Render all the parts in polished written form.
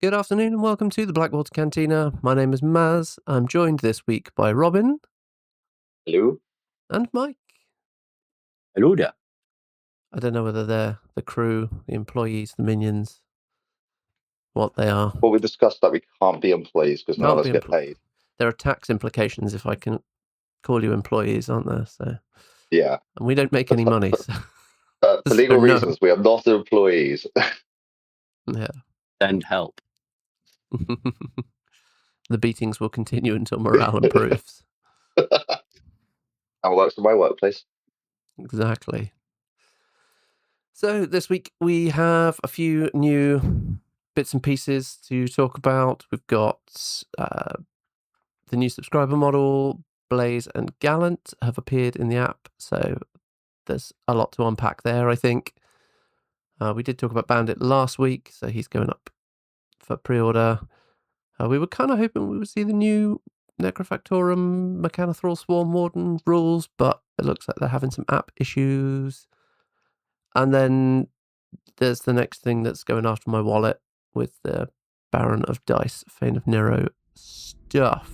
Good afternoon and welcome to the Blackwater Cantina. My name is Maz. I'm joined this week by Robin Hello? and Mike. Hello there. I don't know whether they're the crew, the employees, the minions, what they are. Well, we discussed that we can't be employees because none of Can't us be get paid. There are tax implications if I can call you employees, aren't there? So, Yeah. and we don't make any money. So, For so legal no. reasons, we are not employees. Yeah. Send help. The beatings will continue until morale improves. I work in my workplace. Exactly. So this week we have a few new bits and pieces to talk about. We've got the new subscriber model. Blaize and Gallant have appeared in the app, so there's a lot to unpack there, I think. We did talk about Bandit last week, so he's going up for pre-order. We were kind of hoping we would see the new Necrofactorum Mechanothrall Swarm Warden rules, but it looks like they're having some app issues. And then there's the next thing that's going after my wallet with the Baron of Dice, Fane of Nero stuff.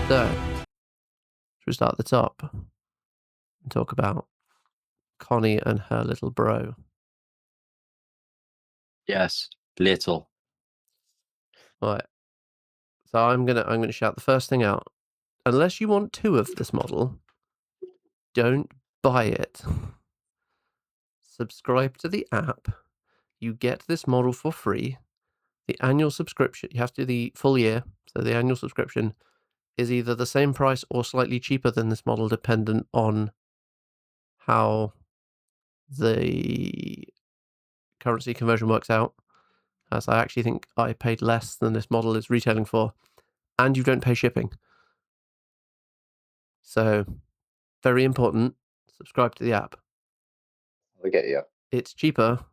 So, should we start at the top and talk about Connie and her little bro? Yes, little. Right. So I'm gonna shout the first thing out. Unless you want two of this model, don't buy it. Subscribe to the app. You get this model for free. The annual subscription, you have to do the full year. So the annual subscription is either the same price or slightly cheaper than this model, dependent on how the currency conversion works out. As I actually think I paid less than this model is retailing for, and you don't pay shipping. So, very important, subscribe to the app. I get you. It's cheaper,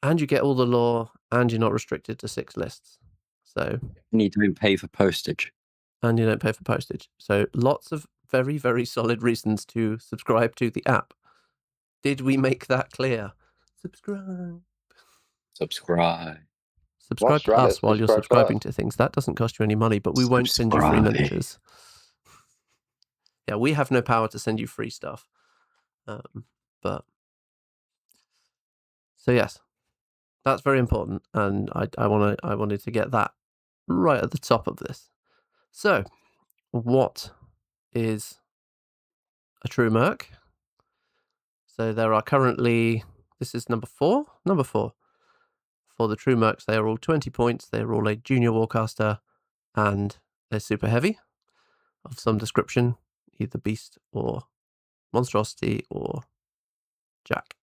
and you get all the lore, and you're not restricted to 6 lists. So, You need to pay for postage. and you don't pay for postage. So, lots of very, very solid reasons to subscribe to the app. Did we make that clear? Subscribe. Subscribe. Subscribe to us while you're subscribe to subscribing us. to things. That doesn't cost you any money, but we won't send you free Subscribe. miniatures. Yeah, we have no power to send you free stuff. But so yes, that's very important, and I wanted to get that right at the top of this. So, what is a True Merc? So there are currently, this is number four for the True Mercs. They are all 20 points. They are all a junior warcaster, and they're super heavy of some description, either beast or monstrosity or jack.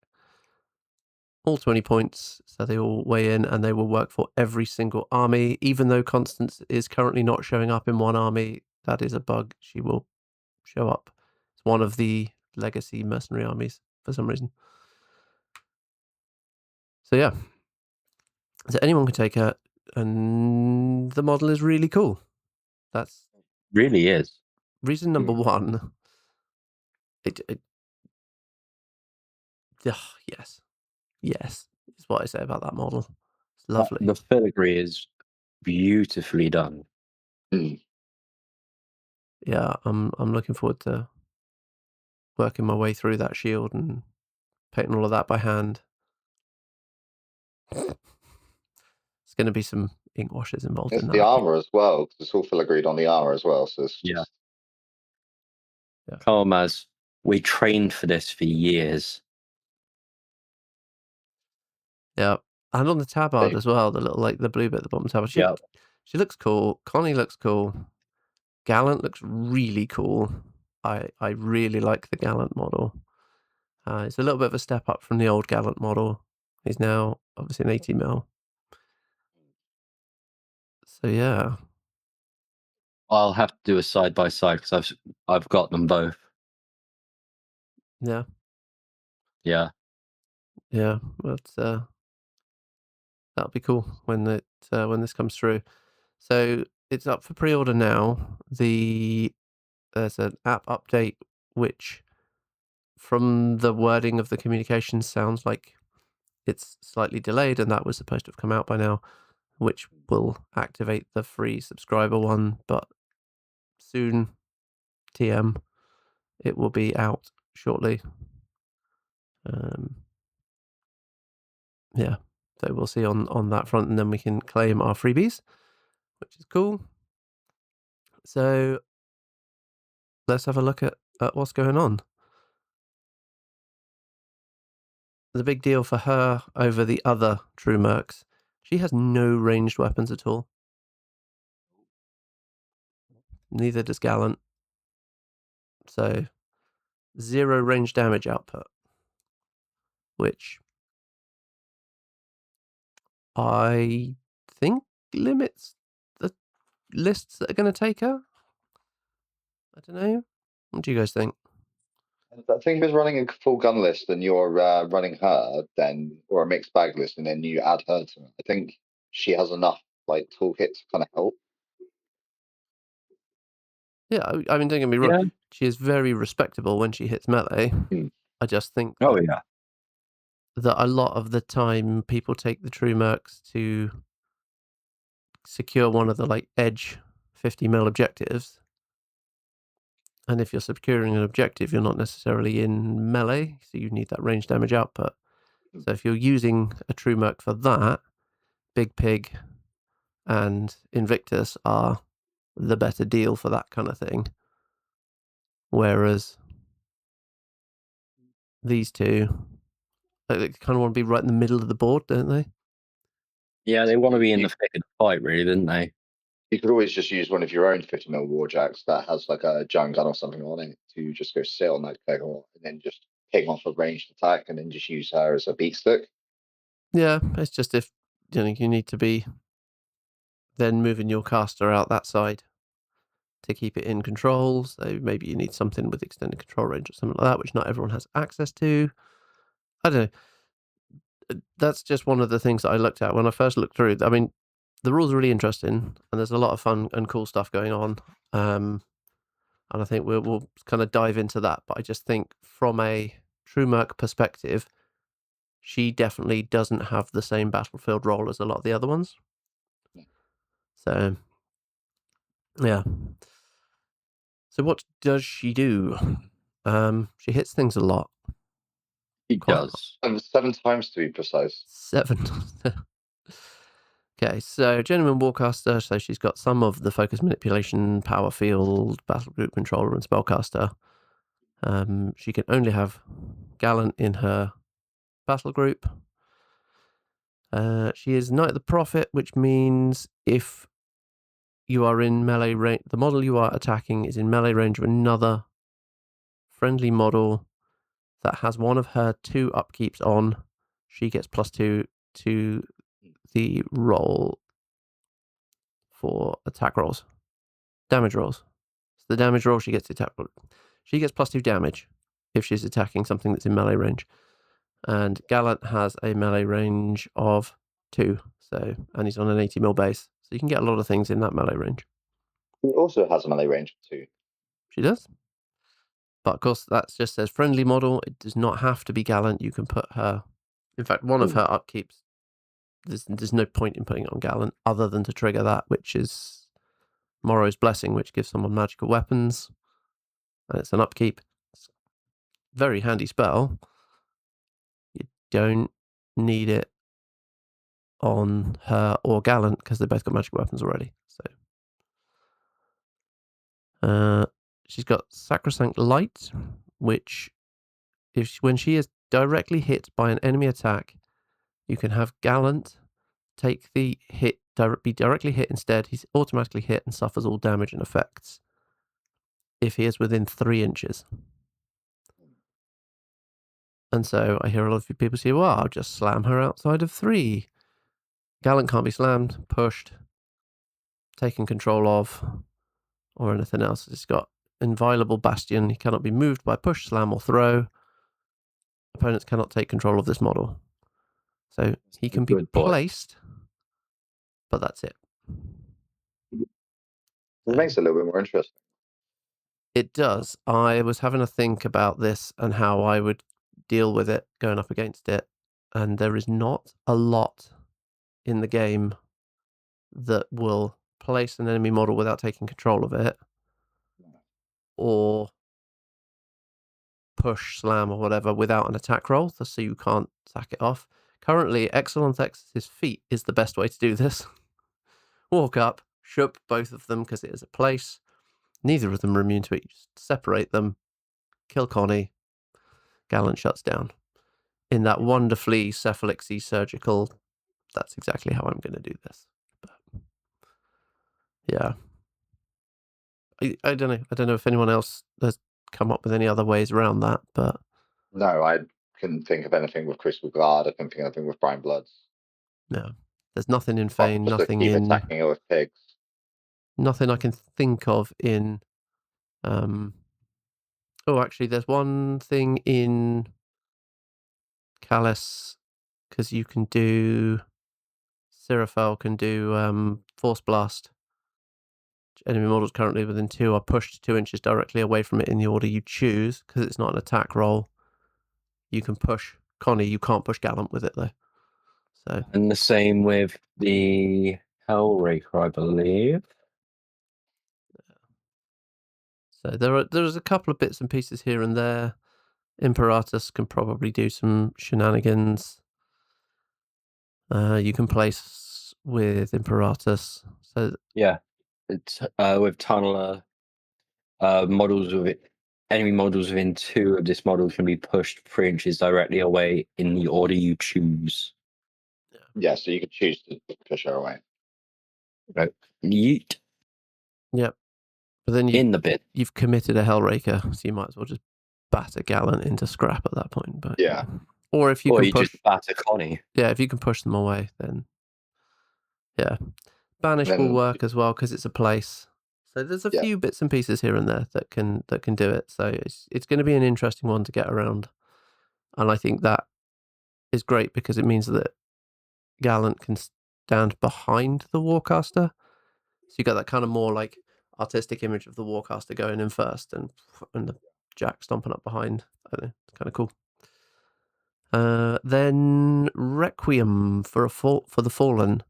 All 20 points, so they all weigh in, and they will work for every single army. Even though Constance is currently not showing up in one army, that is a bug. She will show up. It's one of the legacy mercenary armies for some reason. So yeah, so anyone can take her, and the model is really cool. That's Really is. reason number one. Yes, is what I say about that model. It's lovely. The filigree is beautifully done. Yeah, I'm looking forward to working my way through that shield and painting all of that by hand. There's going to be some ink washes involved It's in that. the armor as well, because it's all filigreed on the armor as well. So it's just... Yeah. Come on, Maz. We trained for this for years. Yeah, and on the tabard as well, the little, like, the blue bit at the bottom tabard. She looks cool. Connie looks cool. Gallant looks really cool. I really like the Gallant model. It's a little bit of a step up from the old Gallant model. He's now obviously an 80 mil. So yeah, I'll have to do a side by side because I've got them both. yeah. But that'll be cool when this comes through. So it's up for pre-order now. There's an app update which, from the wording of the communication, sounds like it's slightly delayed, and that was supposed to have come out by now, which will activate the free subscriber one, but soon, TM, it will be out shortly. Yeah, so we'll see on that front, and then we can claim our freebies, which is cool. So let's have a look at what's going on. The big deal for her over the other True Mercs, she has no ranged weapons at all. Neither does Gallant. So 0 range damage output, which I think limits the lists that are going to take her. I don't know. What do you guys think? I think if it's running a full gun list and you're running her, then, or a mixed bag list, and then you add her to it, I think she has enough like toolkit to kind of help. Yeah, I mean, don't get me wrong. She is very respectable when she hits melee. I just think that a lot of the time people take the True Mercs to secure one of the like edge 50 mil objectives. And if you're securing an objective, you're not necessarily in melee, so you need that range damage output. So if you're using a True Merc for that, Big Pig and Invictus are the better deal for that kind of thing. Whereas these two, they kind of want to be right in the middle of the board, don't they? Yeah, they want to be in the thick of the fight, really, don't they? You could always just use one of your own 50 mil warjacks that has like a giant gun or something on it to just go sit on that cohort and then just ping off a ranged attack and then just use her as a beat stick. Yeah, it's just if you need to be then moving your caster out that side to keep it in control. So maybe you need something with extended control range or something like that, which not everyone has access to. I don't know. That's just one of the things that I looked at when I first looked through. I mean, the rules are really interesting, and there's a lot of fun and cool stuff going on. And I think we'll kind of dive into that. But I just think from a True Merc perspective, she definitely doesn't have the same battlefield role as a lot of the other ones. So, yeah. So what does she do? She hits things a lot. She does. 7 times to be precise. 7. Okay, so Genuine Warcaster, so she's got some of the focus manipulation, power field, battle group controller, and spellcaster. She can only have Gallant in her battle group. She is Knight of the Prophet, which means if you are in melee range, the model you are attacking is in melee range of another friendly model that has one of her 2 upkeeps on, she gets +2 to the roll for attack rolls, damage rolls. So the damage roll, she gets the attack roll. She gets +2 damage if she's attacking something that's in melee range. And Gallant has a melee range of 2, so, and he's on an 80 mil base, so you can get a lot of things in that melee range. He also has a melee range of 2. She does. But of course, that just says friendly model. It does not have to be Gallant. You can put her. In fact, one of her upkeeps, there's no point in putting it on Gallant other than to trigger that, which is Morrow's Blessing, which gives someone magical weapons. And it's an upkeep. It's a very handy spell. You don't need it on her or Gallant because they both got magical weapons already. So she's got Sacrosanct Light, which when she is directly hit by an enemy attack, you can have Gallant take the hit, be directly hit instead. He's automatically hit and suffers all damage and effects if he is within 3 inches. And so I hear a lot of people say, well, I'll just slam her outside of 3. Gallant can't be slammed, pushed, taken control of, or anything else. It's got Inviolable Bastion. He cannot be moved by push, slam, or throw. Opponents cannot take control of this model. So he can be placed, but that's it. It makes it a little bit more interesting. It does. I was having a think about this and how I would deal with it going up against it, and there is not a lot in the game that will place an enemy model without taking control of it, or push, slam, or whatever without an attack roll, so you can't sack it off. Currently, Excellent X's feet is the best way to do this. Walk up, shoop both of them because it is a place. Neither of them are immune to it. You just separate them, kill Connie. Gallant shuts down. In that wonderfully cephalixy surgical, that's exactly how I'm going to do this. But, yeah. I don't know. I don't know if anyone else has come up with any other ways around that, but No, I couldn't think of anything with Crystal Guard. I couldn't think of anything with Brian Bloods. no. There's nothing in Apart from Fane, just to nothing keep in... attacking it with pigs. Nothing I can think of in... Oh, actually, there's one thing in Callus, because you can do... Seraphel can do Force Blast. Enemy models currently within 2 are pushed 2 inches directly away from it in the order you choose, because it's not an attack roll. You can push Connie, you can't push Gallant with it, though. So, And the same with the Hellraker, I believe. so there's a couple of bits and pieces here and there. Imperatus can probably do some shenanigans. You can place with Imperatus. So Yeah, it's with Tunneler, models with it. Enemy models within 2 of this model can be pushed 3 inches directly away in the order you choose. Yeah, so you could choose to push her away. Right. Yeet. Yep. But then In the bin. you've committed a Hellraker, so you might as well just batter Gallant into scrap at that point. But Yeah. Or if you Or can you push... just batter Connie. Yeah, if you can push them away, then... Yeah. Banish will work as well, because it's a place. So there's a few bits and pieces here and there that can do it. So it's going to be an interesting one to get around. And I think that is great because it means that Gallant can stand behind the Warcaster. So you got that kind of more like artistic image of the Warcaster going in first and the Jack stomping up behind. I don't know, it's kind of cool. Then Requiem for the Fallen.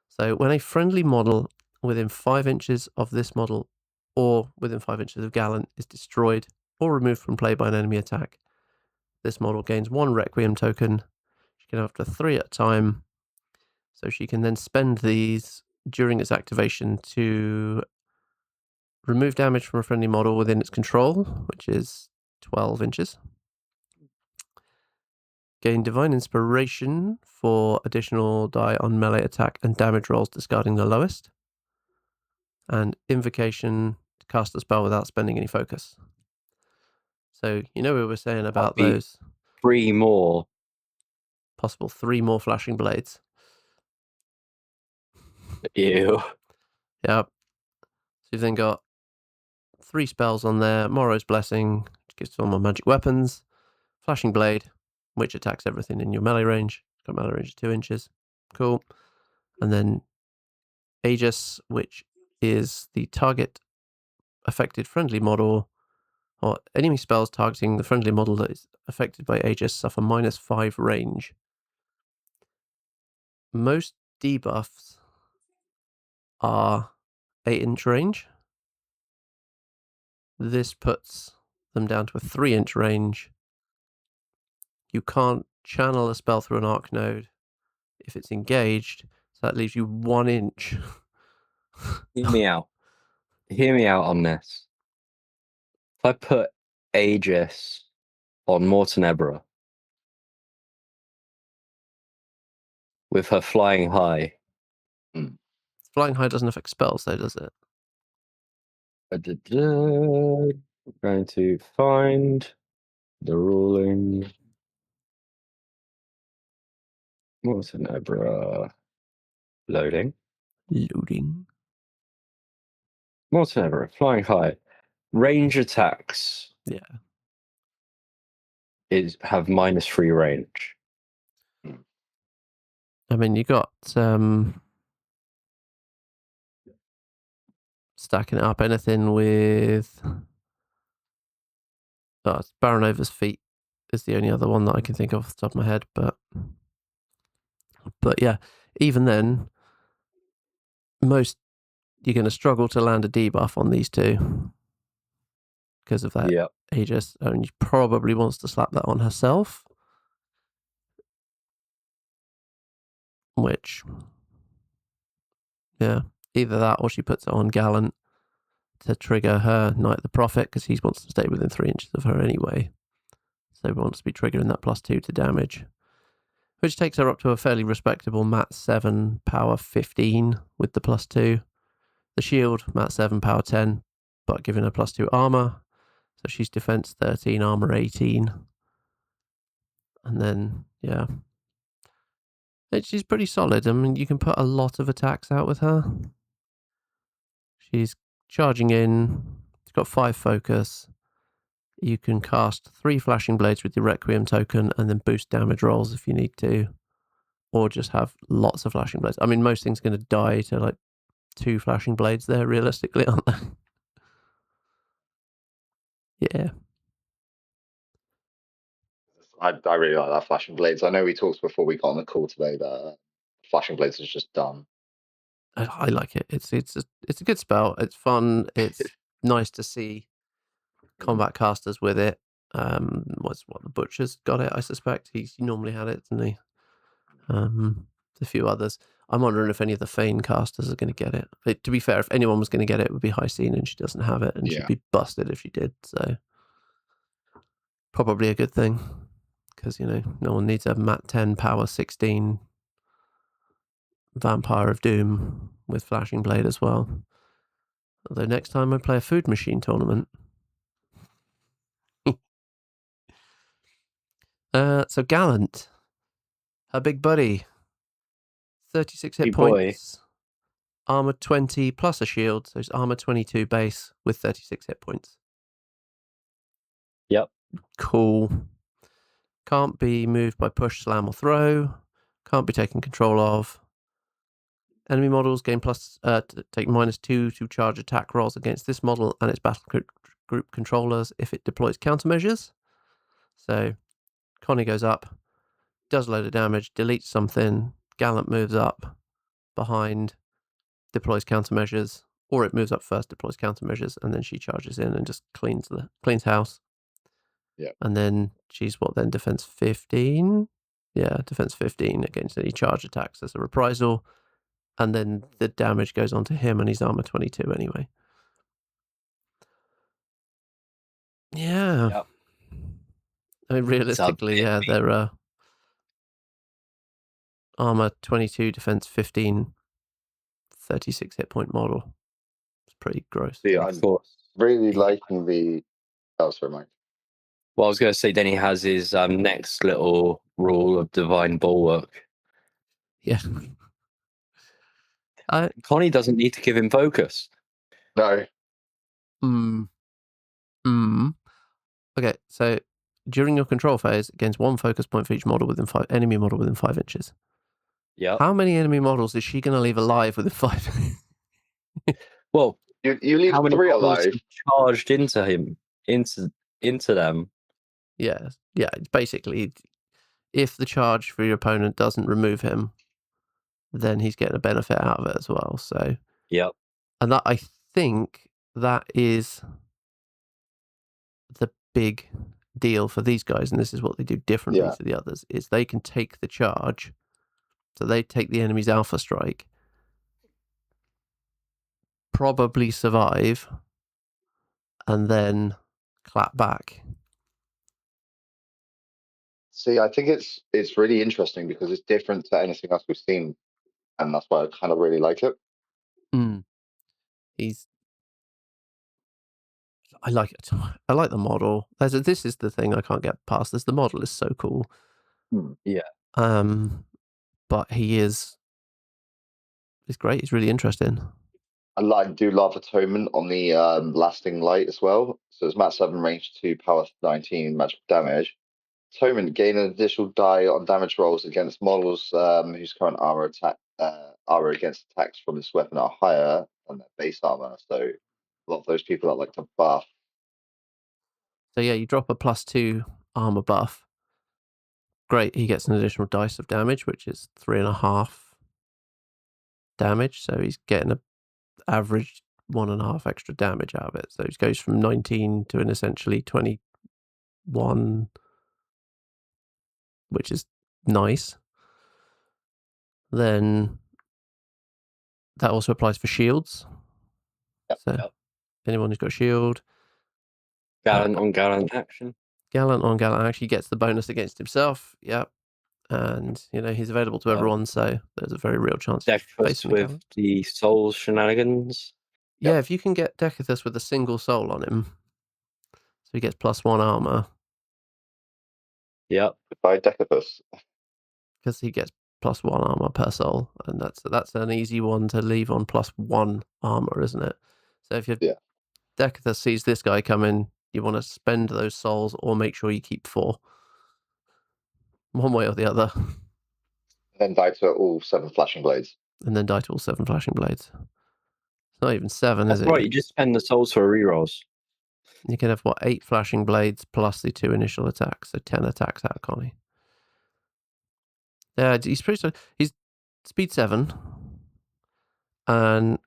So when a friendly model within 5 inches of this model or within 5 inches of Gallant is destroyed or removed from play by an enemy attack, this model gains 1 Requiem token. She can have up to 3 at a time. So she can then spend these during its activation to remove damage from a friendly model within its control, which is 12 inches. Gain Divine Inspiration for additional die on melee attack and damage rolls, discarding the lowest. And Invocation to cast a spell without spending any focus. So, we were saying about those 3 more. possible 3 more Flashing Blades. Ew. Yep. So you've then got 3 spells on there. Morrow's Blessing, which gives all my magic weapons. Flashing Blade, which attacks everything in your melee range. Got melee range of 2 inches. Cool. And then Aegis, which is the target affected friendly model, or enemy spells targeting the friendly model that is affected by Aegis suffer -5 range. Most debuffs are 8-inch range. This puts them down to a 3-inch range. You can't channel a spell through an arc node if it's engaged, so that leaves you 1 inch. Hear me out. Hear me out on this. If I put Aegis on Mortenebra with her flying high. Flying high doesn't affect spells, though, does it? I'm going to find the ruling. Mortenebra. Loading. Mortenebra, flying high. Range attacks. Yeah. Have -3 range. I mean, you got stacking it up. Anything with Baranova's feet is the only other one that I can think of off the top of my head, but yeah, even then, you're going to struggle to land a debuff on these two because of that Aegis, and she probably wants to slap that on herself, which, yeah, either that or she puts it on Gallant to trigger her Knight of the Prophet, because he wants to stay within 3 inches of her anyway, so he wants to be triggering that +2 to damage, which takes her up to a fairly respectable Mat 7 power 15 with the +2. The shield, Mat 7 power 10, but giving her +2 armor. So she's defense 13, armor 18. And then, yeah. She's pretty solid. I mean, you can put a lot of attacks out with her. She's charging in. She's got 5 focus. You can cast 3 flashing blades with your Requiem token and then boost damage rolls if you need to. Or just have lots of flashing blades. I mean, most things are going to die to like 2 flashing blades there, realistically, aren't they? Yeah. I really like that flashing blades. I know we talked before we got on the call today that flashing blades is just done. I like it. It's a good spell. It's fun. It's nice to see combat casters with it. What the Butcher's got it, I suspect. He normally had it, didn't he? A few others. I'm wondering if any of the Fane casters are going to get it. To be fair, if anyone was going to get it, it would be Hysene, and she doesn't have it, and she'd be busted if she did. So probably a good thing, because no one needs a Mat 10 power 16 Vampire of Doom with Flashing Blade as well. Although next time I play a food machine tournament. So Gallant, her big buddy, 36 hit points, armor 20 plus a shield, so it's armor 22 base with 36 hit points. Yep. Cool. Can't be moved by push, slam, or throw. Can't be taken control of. Enemy models gain take -2 to charge attack rolls against this model and its battle group controllers if it deploys countermeasures. So Connie goes up, does a load of damage, deletes something, Gallant moves up behind, deploys countermeasures, or it moves up first, deploys countermeasures, and then she charges in and just cleans house. Yeah. And then she's defense 15? Yeah, defense 15 against any charge attacks as a reprisal. And then the damage goes on to him, and he's armor 22 anyway. Yeah. Yep. I mean, realistically, yeah, they're armor 22, defense 15, 36 hit point model. It's pretty gross. Yeah, I'm really liking the... Oh, sorry, Mike. Well, I was going to say, then he has his next little rule of Divine Bulwark. Yeah. Connie doesn't need to give him focus. No. Okay, so during your control phase, gains 1 focus point for each model within enemy model within 5 inches. Yeah. How many enemy models is she going to leave alive within 5? Well, you leave how many 3 models alive? charged into him, into them. Yeah. It's basically, if the charge for your opponent doesn't remove him, then he's getting a benefit out of it as well. So, yep. And that, I think that is the big deal for these guys, and this is what they do differently to the others, is they can take the charge. So they take the enemy's alpha strike, probably survive, and then clap back. See, I think it's really interesting because it's different to anything else we've seen, and that's why I kind of really like it. I like it. I like the model. This is the thing I can't get past. The model is so cool. Yeah. But he's great. He's really interesting. I do love Atonement on the lasting light as well. So it's Mat 7 range 2, power 19, magic damage. Atonement, gain an additional die on damage rolls against models whose current armor against attacks from this weapon are higher. their base armor. So a lot of those people that like to buff. So yeah, you drop a +2 armor buff. Great, he gets an additional dice of damage, which is 3.5 damage. So he's getting an average 1.5 extra damage out of it. So he goes from 19 to an essentially 21, which is nice. Then that also applies for shields. Yep. So anyone who's got a shield, Gallant on Gallant action. Gallant on Gallant actually gets the bonus against himself. Yep. And, he's available to everyone, so there's a very real chance of Decus facing the with Gallant. the Souls shenanigans. Yeah, if you can get Decus with a single soul on him, so he gets +1 armor, Yep. Goodbye, Decapus. because he gets +1 armor per soul, and that's an easy one to leave on +1 armor, isn't it? So if your Decus sees this guy coming, you want to spend those souls or make sure you keep 4. One way or the other. Then die to all 7 flashing blades. And then die to all 7 flashing blades. It's not even 7, That's is it? right, you just spend the souls for rerolls. You can have, 8 flashing blades plus the 2 initial attacks, so 10 attacks out of Connie. Yeah, he's speed 7, and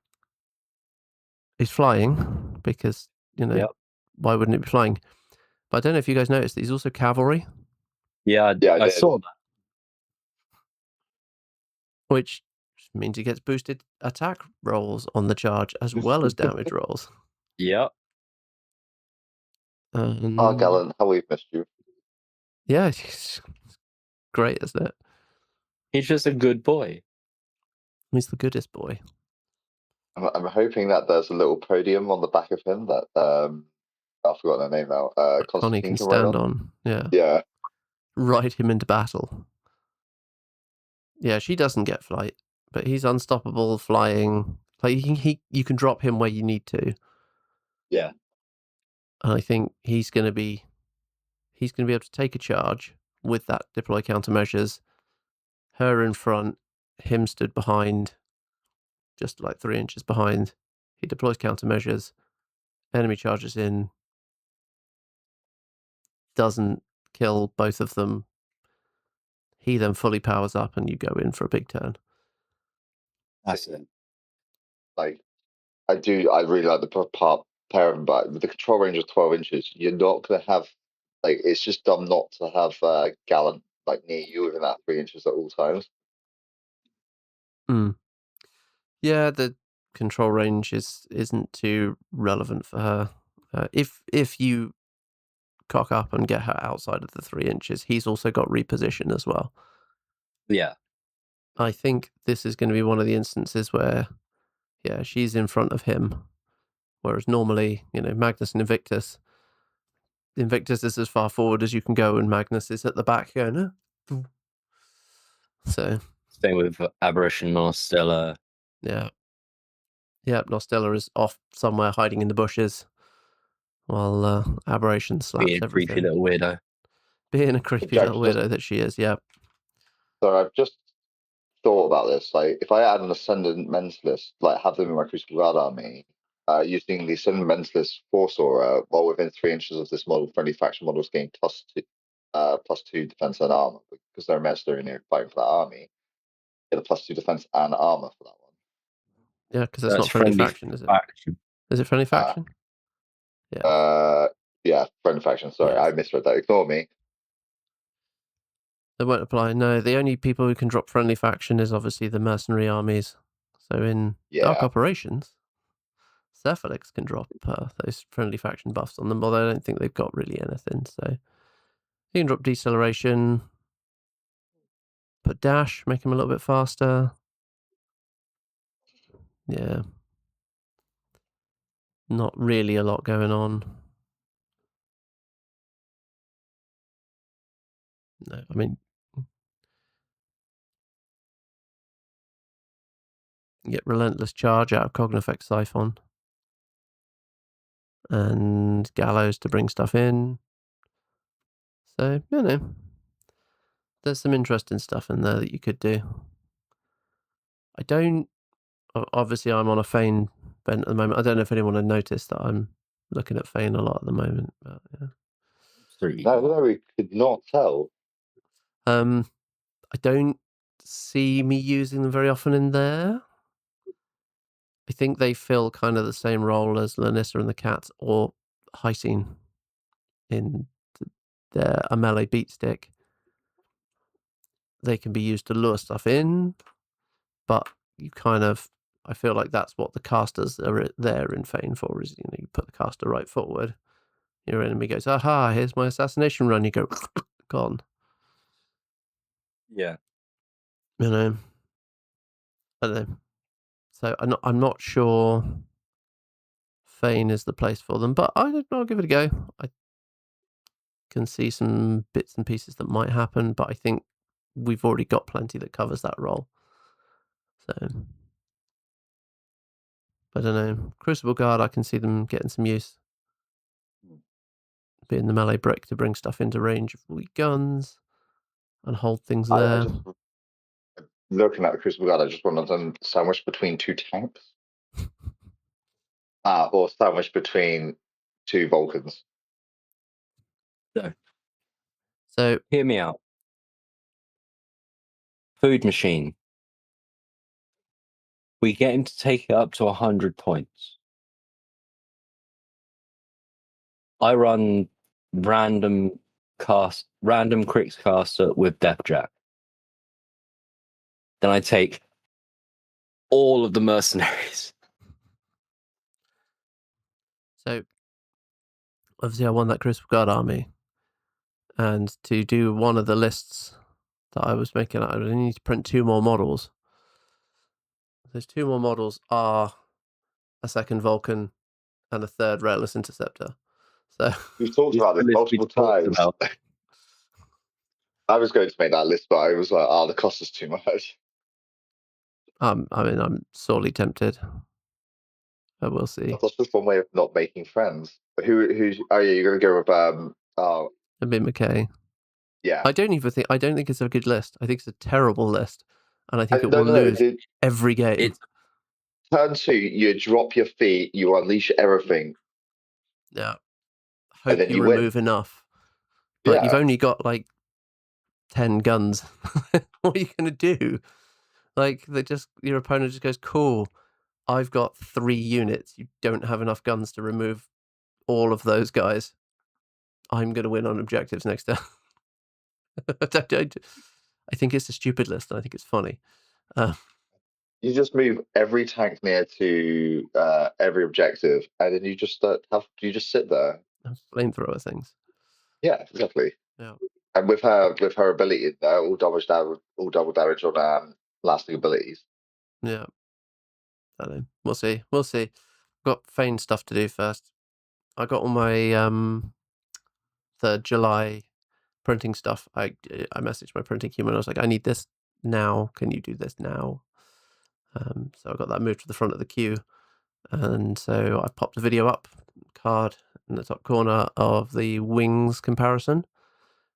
he's flying, because, why wouldn't it be flying? But I don't know if you guys noticed that he's also cavalry. Yeah, I saw that. Which means he gets boosted attack rolls on the charge, as well as damage rolls. Yep. Gallant, how we've missed you. Yeah, he's great, isn't it? He's just a good boy. He's the goodest boy. I'm hoping that there's a little podium on the back of him that I've forgotten her name now. Connie can stand on. Yeah. Yeah. Ride him into battle. Yeah, she doesn't get flight, but he's unstoppable flying. Like you can drop him where you need to. Yeah. And I think he's gonna be able to take a charge with that deploy countermeasures. Her in front, him stood behind, just like 3 inches behind. He deploys countermeasures. Enemy charges in. Doesn't kill both of them. He then fully powers up, and you go in for a big turn. That's it. Like, I really like the pair of them, but with the control range of 12 inches, you're not going to have, it's just dumb not to have Gallant, near you within that 3 inches at all times. Yeah, the control range isn't too relevant for her. If you cock up and get her outside of the 3 inches, he's also got reposition as well. Yeah. I think this is going to be one of the instances where, she's in front of him, whereas normally, Magnus and Invictus is as far forward as you can go, and Magnus is at the back going, So. Same with Aberration, Nostella. Yeah. Yeah, Nostella is off somewhere hiding in the bushes, while Aberration slaps Being a everything. creepy little weirdo. Being a creepy little weirdo that she is, yeah. So I've just thought about this. If I add an Ascendant Mentalist, have them in my Crucible Guard army, using the Ascendant Mentalist Force Aura, while within 3 inches of this model, friendly faction models gain +2 defense and armor, because they're a mercenary and they're fighting for that army. Get a +2 defense and armor for that one. Yeah, because that's not friendly faction, is it? Is it friendly faction? Yeah. Yeah, friendly faction. Sorry, Yes. I misread that. Ignore me. They won't apply. No, the only people who can drop friendly faction is obviously the mercenary armies. So in Dark Operations, Cephalix can drop those friendly faction buffs on them, although I don't think they've got really anything. So you can drop deceleration, put dash, make him a little bit faster. Yeah. Not really a lot going on. No, I mean, you get Relentless Charge out of Cognifex Siphon. And Gallows to bring stuff in. So, there's some interesting stuff in there that you could do. Obviously I'm on a Feign bent at the moment. I don't know if anyone had noticed that I'm looking at Fane a lot at the moment, but yeah. No, we could not tell. I don't see me using them very often in there. I think they fill kind of the same role as Lanissa and the Cats or Hysine in a melee beat stick. They can be used to lure stuff in, but you kind of, I feel like that's what the casters are there in Fane for, is, you put the caster right forward, your enemy goes, aha, here's my assassination run, you go, gone. Yeah. I don't know. So I'm not sure Fane is the place for them, but I'll give it a go. I can see some bits and pieces that might happen, but I think we've already got plenty that covers that role. So I don't know. Crucible Guard, I can see them getting some use. Being the melee brick to bring stuff into range of weak guns and hold things there. Looking at the Crucible Guard, I just want them sandwiched between 2 tanks. Or sandwiched between 2 Vulcans. So hear me out. Food machine. We get him to take it up to 100 points. I run random crits caster with Death Jack. Then I take all of the mercenaries. So obviously I won that Crucible Guard army, and to do one of the lists that I was making, I would need to print 2 more models. Those 2 more models are a second Vulcan and a third Rayless Interceptor. So we've talked about this multiple times. I was going to make that list, but I was like, the cost is too much. I mean, I'm sorely tempted. But we'll see. That's just one way of not making friends. Who are you going to go with? A bit McKay. Yeah. I don't think it's a good list. I think it's a terrible list, and I think it will lose every game. Turn 2, you drop your feet, you unleash everything. Yeah. Hope you remove enough. But you've only got like 10 guns. What are you going to do? Like, your opponent just goes, cool, I've got 3 units. You don't have enough guns to remove all of those guys. I'm going to win on objectives next time. I think it's a stupid list, and I think it's funny. You just move every tank near to every objective, and then you just sit there. Flamethrower things. Yeah, exactly. Yeah. And with her ability, all double damage on lasting abilities. Yeah. I don't know. We'll see. We'll see. Got Fane stuff to do first. I got all my 3rd July printing stuff. I messaged my printing human. I was like, I need this now. Can you do this now? So I got that moved to the front of the queue. And so I popped a video up, card in the top corner of the wings comparison.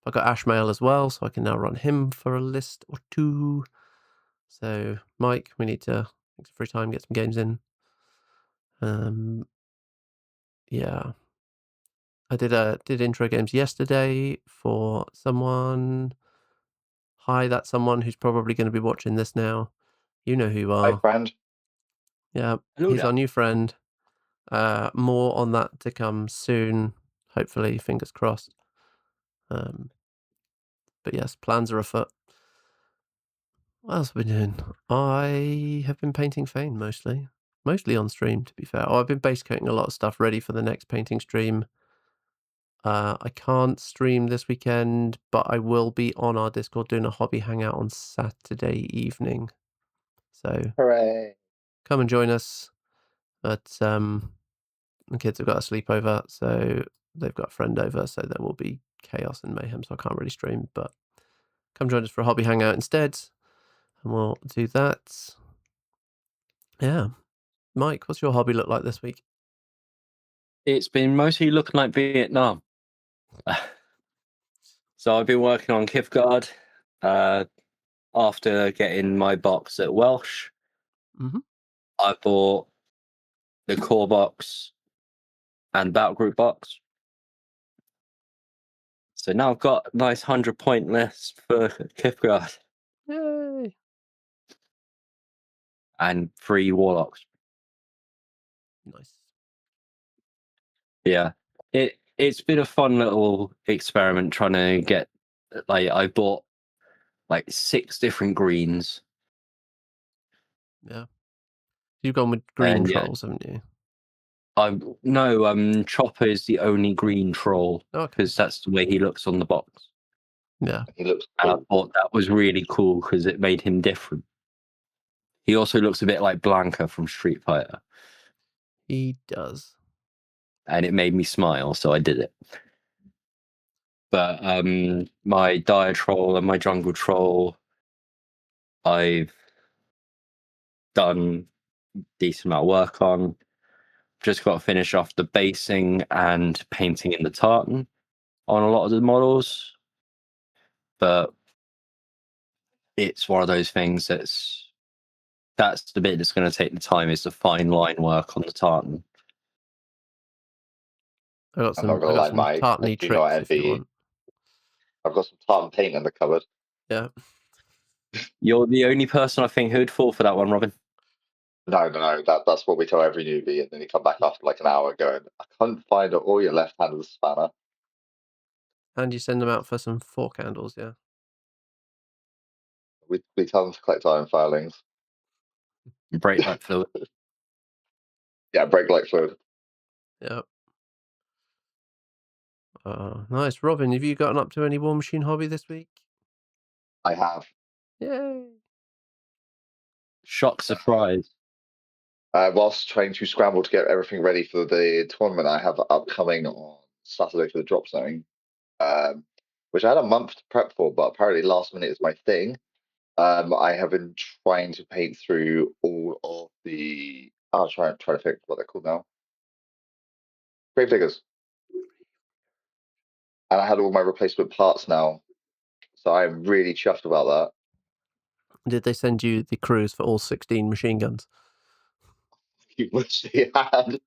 I got Ashmail as well, so I can now run him for a list or 2. So Mike, we need to take some free time, get some games in. Yeah. I did intro games yesterday for someone. Hi, that's someone who's probably going to be watching this now. You know who you are. Hi, friend. Yeah, he's our new friend. More on that to come soon, hopefully, fingers crossed. But yes, plans are afoot. What else have I been doing? I have been painting Fane mostly on stream, to be fair. I've been base coating a lot of stuff ready for the next painting stream. I can't stream this weekend, but I will be on our Discord doing a hobby hangout on Saturday evening. So hooray! Come and join us. But the kids have got a sleepover, so they've got a friend over, so there will be chaos and mayhem, so I can't really stream, but come join us for a hobby hangout instead, and we'll do that. Yeah. Mike, what's your hobby look like this week? It's been mostly looking like Vietnam. So I've been working on Kivgard after getting my box at Welsh. Mm-hmm. I bought the core box, and battle group box. So now I've got a nice 100-point list for Kithguard Yay! and 3 warlocks. Nice. Yeah, it's been a fun little experiment trying to get. Like, I bought like 6 different greens. Yeah. You've gone with green And yeah, trolls, haven't you? Chopper is the only green troll Okay. because that's the way he looks on the box. Yeah. He looks And I cool. thought that was really cool because it made him different. He also looks a bit like Blanca from Street Fighter, He does. and it made me smile, so I did it. But my dire troll and my jungle troll, I've done a decent amount of work on. Just got to finish off the basing and painting in the tartan on a lot of the models. But it's one of those things that's the bit that's going to take the time, is the fine line work on the tartan. I got I'm not some gonna lie, Mike. I tartany do not tricks if envy you you. want. I've got some tartan paint in the cupboard. Yeah. You're the only person I think who'd fall for that one, Robin. No. That's what we tell every newbie, and then you come back after like an hour going, I can't find all your left-handed spanner. And you send them out for some 4 candles, yeah. We tell them to collect iron filings. Break that fluid. Yeah, break like fluid. Yeah. Nice. Robin, have you gotten up to any Warmachine hobby this week? I have. Yay. Shock surprise. Whilst trying to scramble to get everything ready for the tournament I have upcoming on Saturday for the drop zone, which I had a month to prep for, but apparently last minute is my thing. I have been trying to paint through all of the. I'll try to think what they're called now. Grave diggers. And I had all my replacement parts now, so I'm really chuffed about that. Did they send you the crews for all 16 machine guns? You wish they had.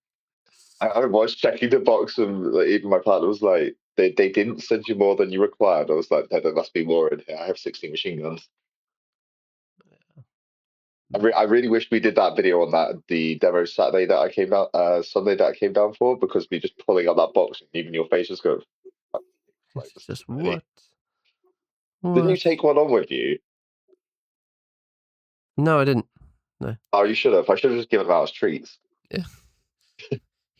I was checking the box, and like, even my partner was like, they didn't send you more than you required. I was like, no, there must be more in here. I have 16 machine guns. I really wish we did that video on the demo Saturday that I came down, Sunday that I came down for, because me just pulling up that box and even your face just goes. Like, It's just what? Didn't you take one on with you? No, I didn't. No. Oh, you should have. I should have just given them out as treats. Yeah.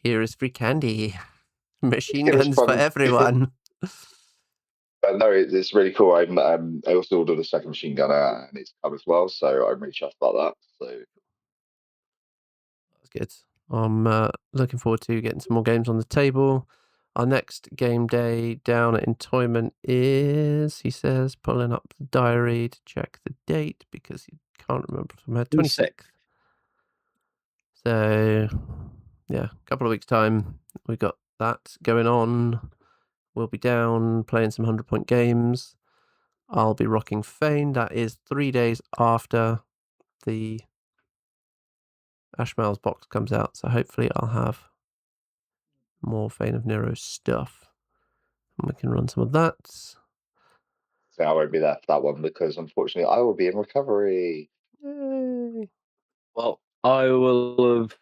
Here is free candy. Machine It was guns for fun. everyone. But no, it's really cool. I also ordered a second machine gunner, and it's come as well, so I'm really chuffed about that. So That's good. I'm looking forward to getting some more games on the table. Our next game day down at Entoyment is, he says, pulling up the diary to check the date because he can't remember from her 26th. So, yeah, a couple of weeks' time, we got that going on. We'll be down playing some 100-point games. I'll be rocking Fane. That is 3 days after the Ashmal's box comes out. So hopefully I'll have more Fane of Nero stuff. And we can run some of that. I won't be there for that one because unfortunately I will be in recovery. Yay. Well, I will have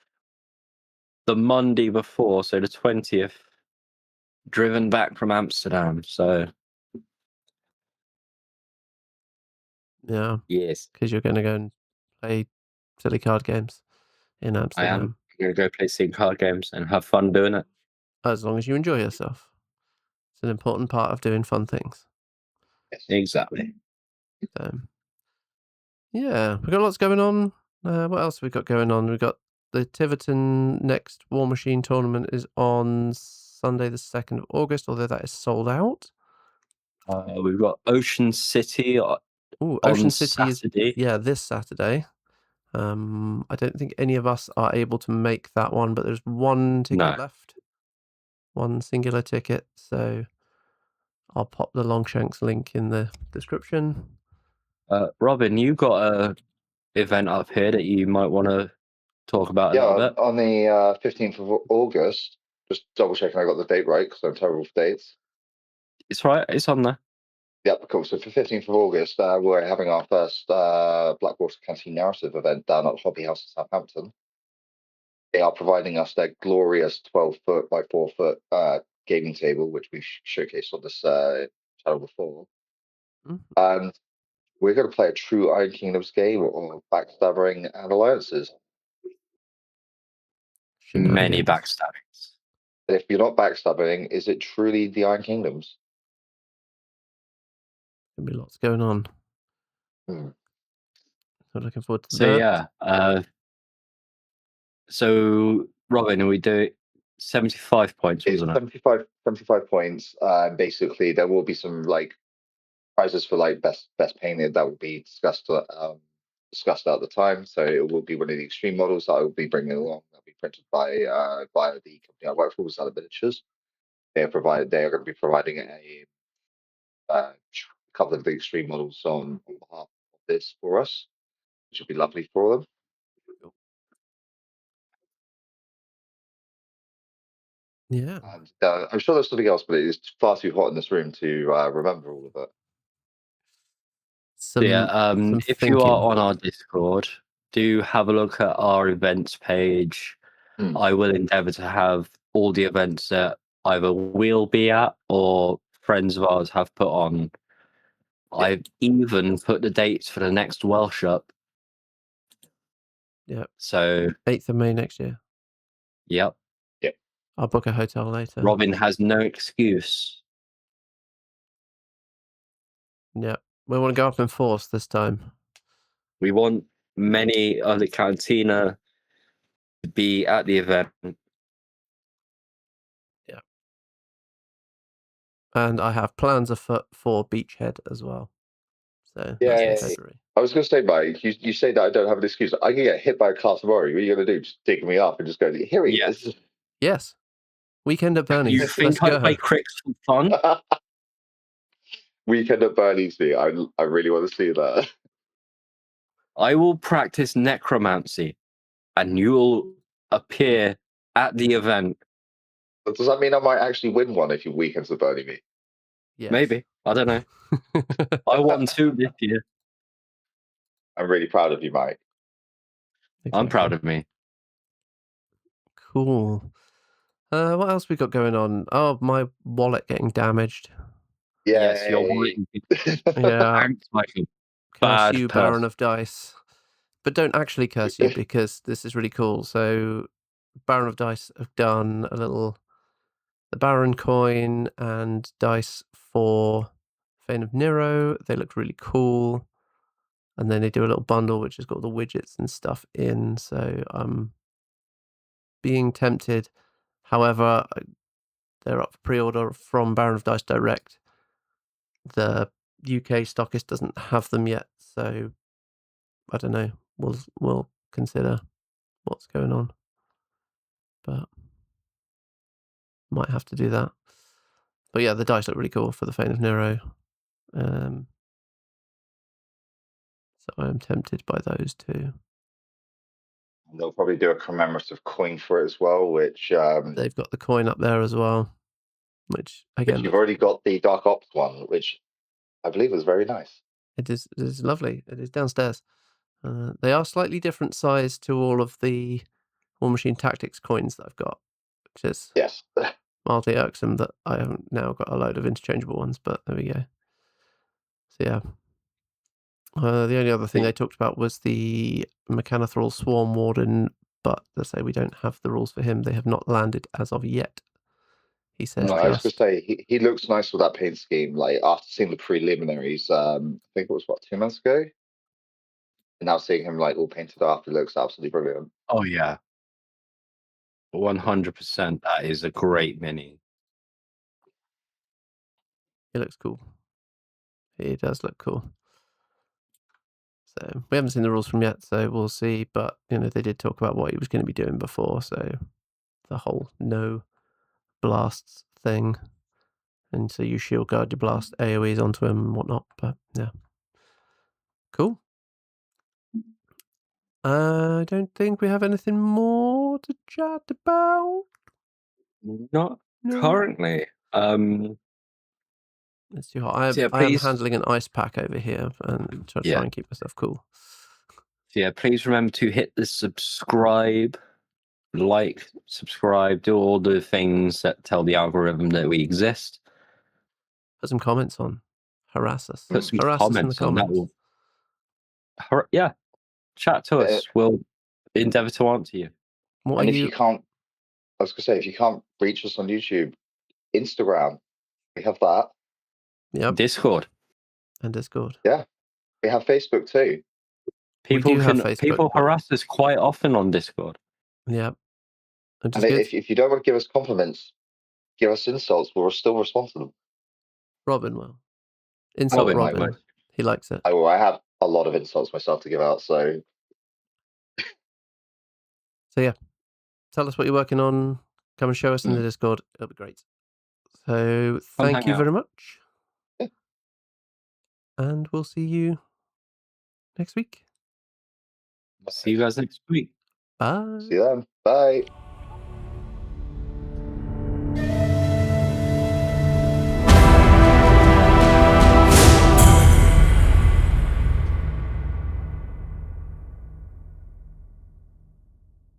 the Monday before, so the 20th, driven back from Amsterdam. So Yeah, yes, because you're going to go and play silly card games in I Amsterdam. am going to go play some card games and have fun doing it. As long as you enjoy yourself. It's an important part of doing fun things. Yes. Exactly. So, yeah, we've got lots going on. What else have we got going on? We've got the Tiverton next Warmachine tournament is on Sunday the 2nd of August, although that is sold out. We've got Ocean City Ocean City Saturday. is this Saturday. I don't think any of us are able to make that one, but there's one ticket left. One singular ticket, so I'll pop the Longshanks link in the description. Robin, you got a event up here that you might want to talk about a Yeah, little bit? on the 15th of August, just double checking I got the date right because I'm terrible for dates. It's right. It's on there. Yep, cool. So for 15th of August, we're having our first Blackwater Canteen narrative event down at the Hobby House in Southampton. They are providing us their glorious 12-foot by 4-foot gaming table, which we've showcased on this channel before. Mhm. And we're going to play a true Iron Kingdoms game of backstabbing and alliances. Many Shenanigans. backstabbings. And if you're not backstabbing, is it truly the Iron Kingdoms? Gonna be lots going on. Hmm. So looking forward to So that. yeah. So Robin, we do 75 points, It's wasn't it? 75 points. Basically, there will be some like prizes for like best painted that will be discussed at the time. So it will be one of the extreme models that I will be bringing along. That'll be printed by the company I work for, Salad Miniatures. They are going to be providing a couple of the extreme models on behalf of this for us, which would be lovely for them. Yeah. And I'm sure there's something else, but it is far too hot in this room to remember all of it. So yeah, Some if you are thinking. on our Discord, do have a look at our events page. Hmm. I will endeavour to have all the events that either we'll be at or friends of ours have put on. I've even put the dates for the next Welsh up. Yep. So 8th of May next year. yep, I'll book a hotel later. Robin has no excuse. Yep. We want to go up in force this time. We want many of the Cantina to be at the event. Yeah. And I have plans afoot for Beachhead as well. So that's in Yay. February. I was going to say, Mike, you say that I don't have an excuse. I can get hit by a car tomorrow. What are you going to do? Just dig me up and just go, here he Yeah. is. Yes. Weekend at Bernie's. You Let's think I go. play cricks for fun? Weekend at Bernie's. I really want to see that. I will practice necromancy and you will appear at the event. But does that mean I might actually win one if you weekends at Bernie me? Yes. Maybe. I don't know. I won 2 this year. I'm really proud of you, Mike. I'm proud Exactly. of me. Cool. What else we got going on? Oh, my wallet getting damaged. Yes, your wallet Yay. Yeah. acts like a Curse bad you, Baron person. of Dice. But don't actually curse you because this is really cool. So Baron of Dice have done a little the Baron coin and dice for Fane of Nero. They look really cool. And then they do a little bundle which has got all the widgets and stuff in. So I'm being tempted. However, they're up for pre-order from Baron of Dice Direct. The UK stockist doesn't have them yet, so I don't know. We'll consider what's going on, but might have to do that. But yeah, the dice look really cool for the Fane of Nero. So I am tempted by those two. They'll probably do a commemorative coin for it as well, which They've got the coin up there as well, which again, you've already got the Dark Ops one, which I believe was very nice. it is lovely. It is downstairs. They are slightly different size to all of the Warmachine Tactics coins that I've got, which is Yes. mildly irksome that I haven't now got a load of interchangeable ones, but there we go. So yeah. The only other thing they talked about was the Mechanothrall Swarm Warden, but they say we don't have the rules for him. They have not landed as of yet. He says No, I was going just. to say he looks nice with that paint scheme. Like after seeing the preliminaries, I think it was what 2 months ago, and now seeing him like all painted up, it looks absolutely brilliant. Oh yeah. 100%. That is a great mini. He looks cool. He does look cool. So we haven't seen the rules from yet, so we'll see. But they did talk about what he was going to be doing before, so the whole no blasts thing, and so you shield guard your blast AOE's onto him and whatnot. But yeah, cool. I don't think we have anything more to chat about. Not No. currently. It's too hot. So yeah, I am please. handling an ice pack over here and try Yeah. and keep myself cool. So yeah, please remember to hit the subscribe, like, subscribe, do all the things that tell the algorithm that we exist. Put some comments on. Harass us. Put some Harass us in the comments on that. comments. Yeah, chat to us. We'll endeavor to answer you. What And are if you? you can't, I was gonna say, if you can't reach us on YouTube, Instagram, we have that. Yep. Discord. And Discord. Yeah, we have Facebook too. People do have Facebook, people but- harass us quite often on Discord. Yep. Which is And good. if you don't want to give us compliments, give us insults. We'll still respond to them. Robin will. Insult Robin might, Robin. He likes it. I have a lot of insults myself to give out, so So yeah, tell us what you're working on. Come and show us in the Discord. It'll be great. So thank hang you out. very much. Yeah. And we'll see you next week. See you guys next week. Bye. see you then. Bye.